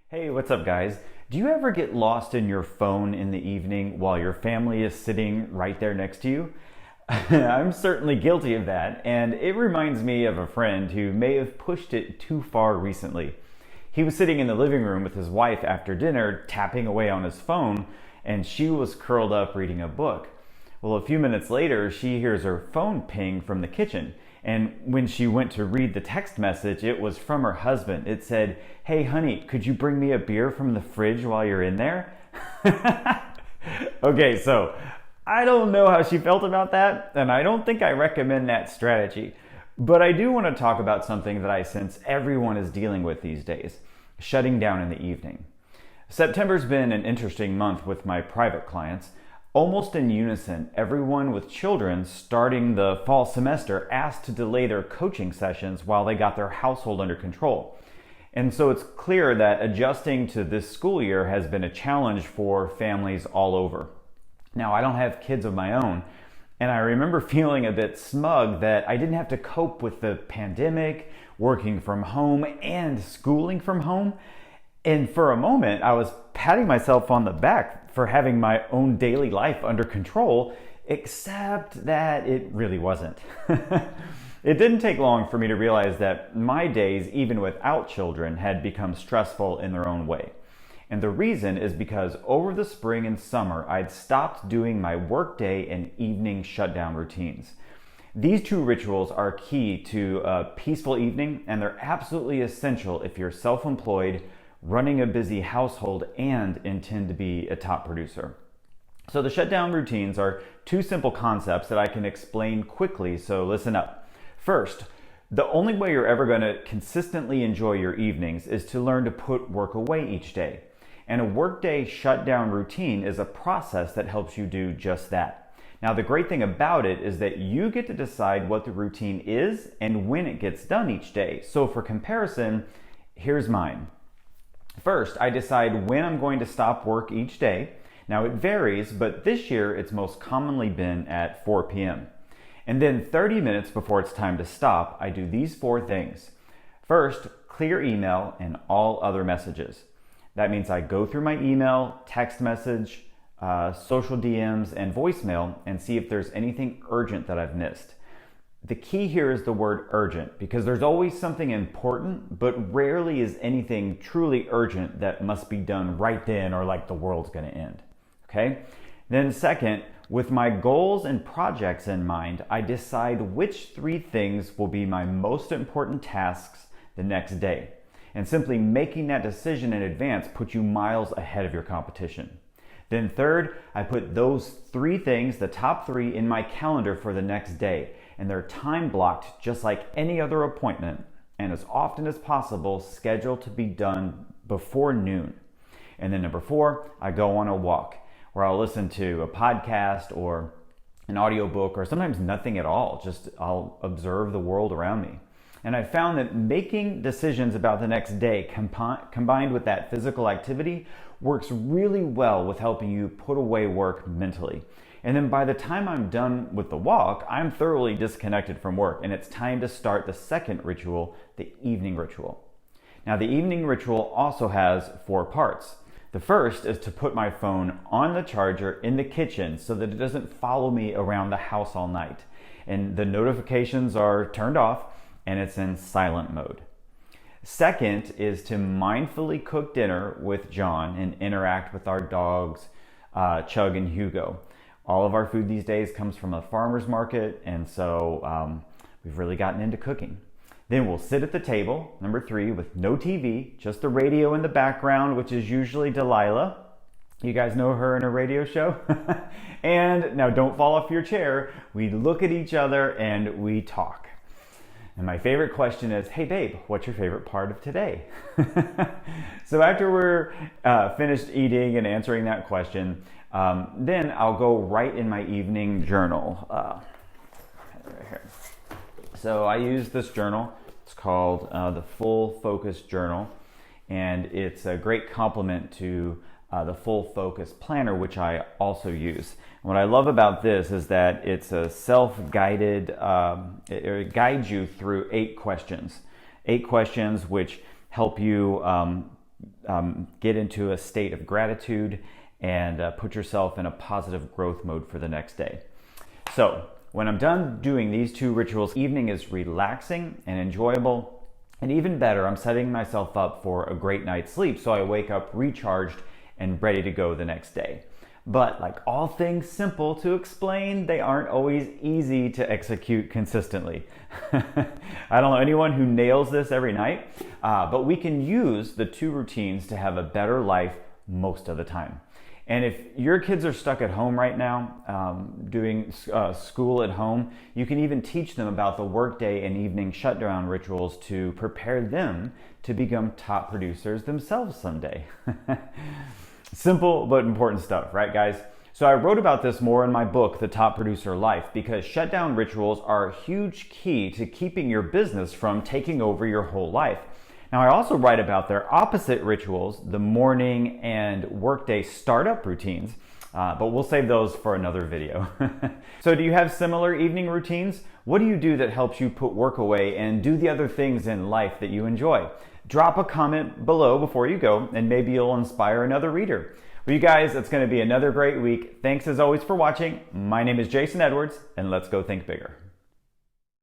Hey, what's up, guys? Do you ever get lost in your phone in the evening while your family is sitting right there next to you? I'm certainly guilty of that, and it reminds me of a friend who may have pushed it too far recently. He was sitting in the living room with his wife after dinner, tapping away on his phone, and she was curled up reading a book. Well, a few minutes later, she hears her phone ping from the kitchen. And when she went to read the text message, it was from her husband. It said, "Hey, honey, could you bring me a beer from the fridge while you're in there?" Okay, so I don't know how she felt about that, and I don't think I recommend that strategy. But I do want to talk about something that I sense everyone is dealing with these days: shutting down in the evening. September's been an interesting month with my private clients. Almost in unison, everyone with children starting the fall semester asked to delay their coaching sessions while they got their household under control. And so it's clear that adjusting to this school year has been a challenge for families all over. Now, I don't have kids of my own, and I remember feeling a bit smug that I didn't have to cope with the pandemic, working from home, and schooling from home. And for a moment, I was patting myself on the back for having my own daily life under control, except that it really wasn't. It didn't take long for me to realize that my days, even without children, had become stressful in their own way. And the reason is because over the spring and summer, I'd stopped doing my workday and evening shutdown routines. These two rituals are key to a peaceful evening, and they're absolutely essential if you're self-employed, running a busy household, and intend to be a top producer. So the shutdown routines are two simple concepts that I can explain quickly, so listen up. First, the only way you're ever going to consistently enjoy your evenings is to learn to put work away each day. And a workday shutdown routine is a process that helps you do just that. Now, the great thing about it is that you get to decide what the routine is and when it gets done each day. So for comparison, here's mine. First, I decide when I'm going to stop work each day. Now, it varies, but this year it's most commonly been at 4 p.m. And then 30 minutes before it's time to stop, I do these four things. First, clear email and all other messages. That means I go through my email, text message, social DMs, and voicemail and see if there's anything urgent that I've missed. The key here is the word urgent, because there's always something important, but rarely is anything truly urgent that must be done right then or like the world's going to end. Okay? Then second, with my goals and projects in mind, I decide which three things will be my most important tasks the next day. And simply making that decision in advance puts you miles ahead of your competition. Then third, I put those three things, the top three, in my calendar for the next day. And they're time blocked just like any other appointment, and as often as possible scheduled to be done before noon. And then number four, I go on a walk where I'll listen to a podcast or an audiobook, or sometimes nothing at all. Just I'll observe the world around me. And I found that making decisions about the next day combined with that physical activity works really well with helping you put away work mentally. And then by the time I'm done with the walk, I'm thoroughly disconnected from work, and it's time to start the second ritual, the evening ritual. Now, the evening ritual also has four parts. The first is to put my phone on the charger in the kitchen so that it doesn't follow me around the house all night. And the notifications are turned off and it's in silent mode. Second is to mindfully cook dinner with John and interact with our dogs, Chug and Hugo. All of our food these days comes from a farmer's market, and so we've really gotten into cooking. Then we'll sit at the table, number three, with no TV, just the radio in the background, which is usually Delilah. You guys know her in a radio show? And now don't fall off your chair. We look at each other and we talk. And my favorite question is, "Hey babe, what's your favorite part of today?" So after we're finished eating and answering that question, then I'll go right in my evening journal. Right here. So I use this journal. It's called the Full Focus Journal, and it's a great complement to the Full Focus Planner, which I also use. And what I love about this is that it's a self-guided, it guides you through 8 questions. 8 questions which help you get into a state of gratitude and put yourself in a positive growth mode for the next day. So when I'm done doing these 2 rituals, evening is relaxing and enjoyable. And even better, I'm setting myself up for a great night's sleep so I wake up recharged and ready to go the next day. But like all things simple to explain, they aren't always easy to execute consistently. I don't know anyone who nails this every night, but we can use the 2 routines to have a better life most of the time. And if your kids are stuck at home right now, doing school at home, you can even teach them about the workday and evening shutdown rituals to prepare them to become top producers themselves someday. Simple but important stuff, right guys? So I wrote about this more in my book, The Top Producer Life, because shutdown rituals are a huge key to keeping your business from taking over your whole life. Now I also write about their opposite rituals, the morning and workday startup routines, but we'll save those for another video. So do you have similar evening routines? What do you do that helps you put work away and do the other things in life that you enjoy? Drop a comment below before you go, and maybe you'll inspire another reader. Well, you guys, it's going to be another great week. Thanks as always for watching. My name is Jason Edwards, and let's go think bigger.